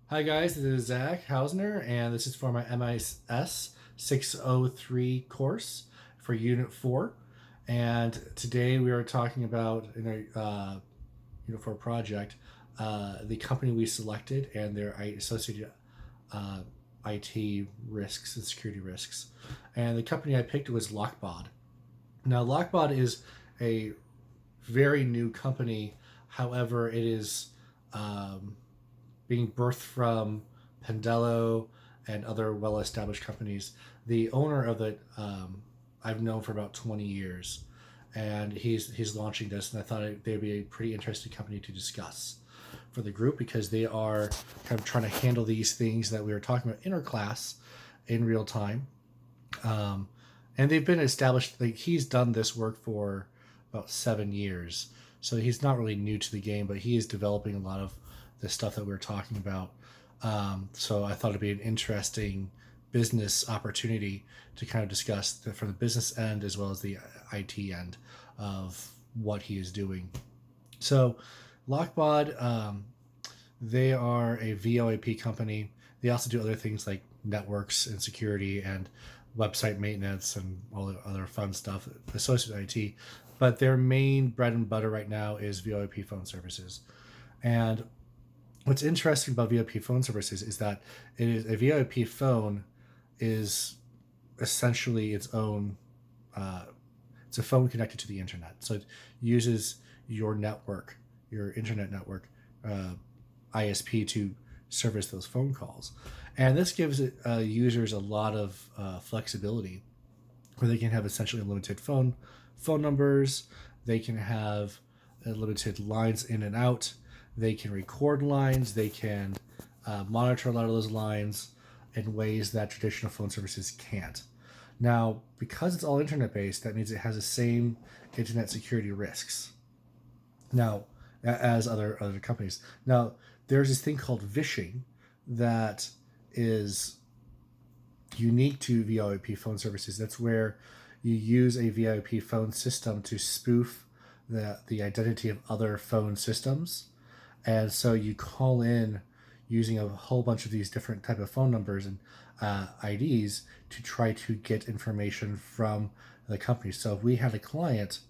Hi guys, this is Zach Hausner, and this is for my MIS603 course for Unit 4. And today we are talking about, in our Unit 4 project, the company we selected and their associated uh, IT risks and security risks. And the company I picked was Lockbod. Now, Lockbod is a very new company. However, it is um, being birthed from Pendello and other well-established companies. The owner of it, I've known for about 20 years, and he's launching this, and I thought they'd be a pretty interesting company to discuss for the group because they are kind of trying to handle these things that we were talking about in our class in real time. Um, and they've been established. Like he's done this work for about 7 years, so he's not really new to the game, but he is developing a lot of the stuff that we were talking about. So I thought it'd be an interesting business opportunity to kind of discuss from the business end as well as the IT end of what he is doing. So, Lockbod, they are a VoIP company. They also do other things like networks and security and website maintenance and all the other fun stuff associated with IT. But their main bread and butter right now is VoIP phone services. And what's interesting about VoIP phone services is that it is a VoIP phone is essentially its own. It's a phone connected to the internet, so it uses your network, your internet network, ISP to service those phone calls, and this gives users a lot of flexibility, where they can have essentially unlimited phone numbers. They can have limited lines in and out. They can record lines. They can monitor a lot of those lines in ways that traditional phone services can't. Now, because it's all internet based, that means it has the same internet security risks. Now, as other companies. Now, there's this thing called vishing that is unique to VoIP phone services. That's where you use a VoIP phone system to spoof the identity of other phone systems, and so you call in using a whole bunch of these different type of phone numbers and IDs to try to get information from the company. So if we had a client,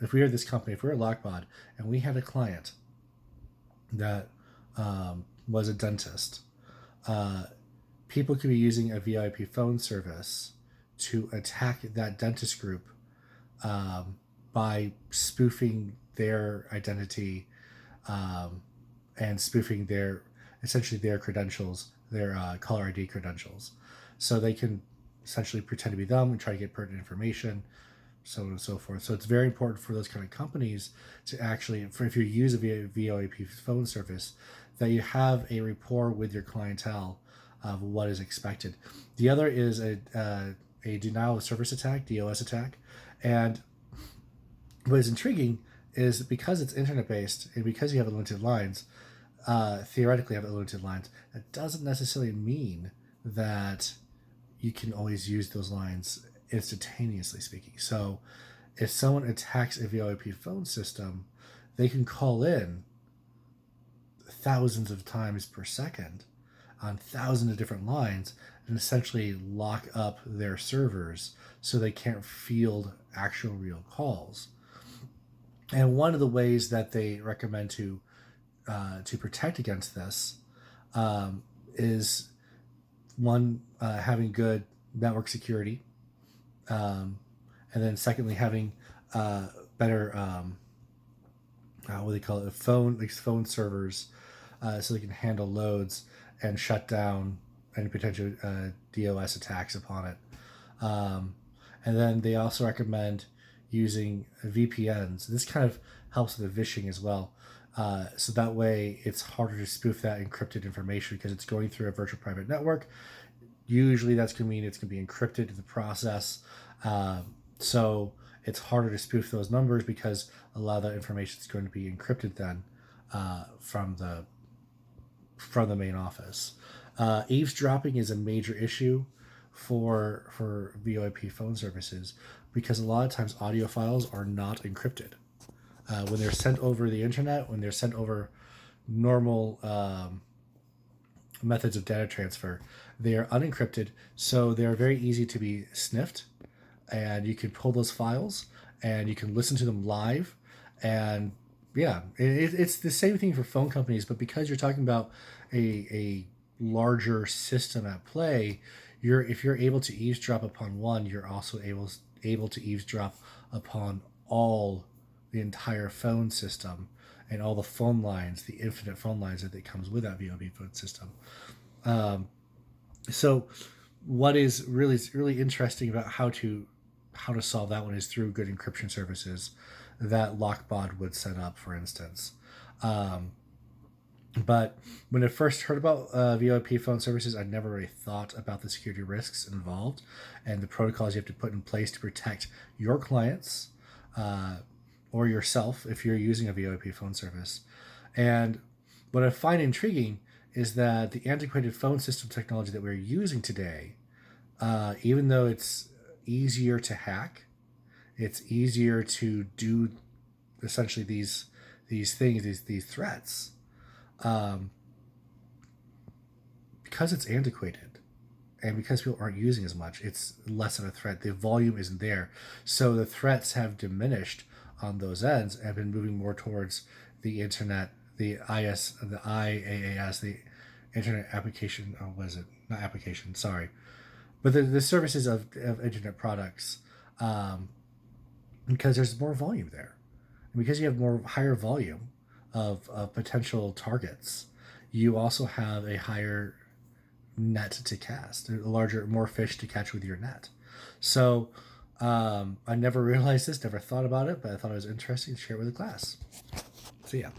if we were this company, if we were Lockbod, and we had a client that was a dentist, uh, people could be using a VoIP phone service to attack that dentist group um, by spoofing their identity um, and spoofing their essentially their credentials, their caller ID credentials, so they can essentially pretend to be them and try to get pertinent information, so on and so forth. So it's very important for those kind of companies to actually, for if you use a VoIP phone service, that you have a rapport with your clientele of what is expected. The other is a denial of service attack, DOS attack, and what is intriguing is because it's internet based and because you have unlimited lines, theoretically have unlimited lines, that doesn't necessarily mean that you can always use those lines instantaneously speaking. So if someone attacks a VoIP phone system, they can call in thousands of times per second on thousands of different lines and essentially lock up their servers so they can't field actual real calls. And one of the ways that they recommend to protect against this is one, having good network security, and then secondly having better what do they call it, phone servers, so they can handle loads and shut down any potential DOS attacks upon it. Um, and then they also recommend using VPNs. This kind of helps with the vishing as well. So that way it's harder to spoof that encrypted information because it's going through a virtual private network. Usually that's going to mean it's going to be encrypted in the process. So it's harder to spoof those numbers because a lot of that information is going to be encrypted then from the main office. Eavesdropping is a major issue for VoIP phone services because a lot of times audio files are not encrypted. When they're sent over the internet, when they're sent over normal methods of data transfer. They are unencrypted, so they are very easy to be sniffed, and you can pull those files and you can listen to them live. And yeah, it's the same thing for phone companies, but because you're talking about a larger system at play, if you're able to eavesdrop upon one, you're also able to eavesdrop upon all the entire phone system and all the phone lines, the infinite phone lines that comes with that VoIP phone system. So what is really interesting about how to solve that one is through good encryption services that Lockbot would set up, for instance. But when I first heard about VoIP phone services, I never really thought about the security risks involved and the protocols you have to put in place to protect your clients or yourself if you're using a VoIP phone service. And what I find intriguing is that the antiquated phone system technology that we're using today, even though it's easier to hack, it's easier to do essentially these things, these threats, because it's antiquated and because people aren't using as much, it's less of a threat. The volume isn't there, so the threats have diminished on those ends and have been moving more towards the internet, the IaaS, the internet application. Oh, what is it? Not application. Sorry, but the services of internet products, because there's more volume there, and because you have higher volume of potential targets, you also have a higher net to cast, more fish to catch with your net. So I never realized this, never thought about it, but I thought it was interesting to share it with the class. So yeah.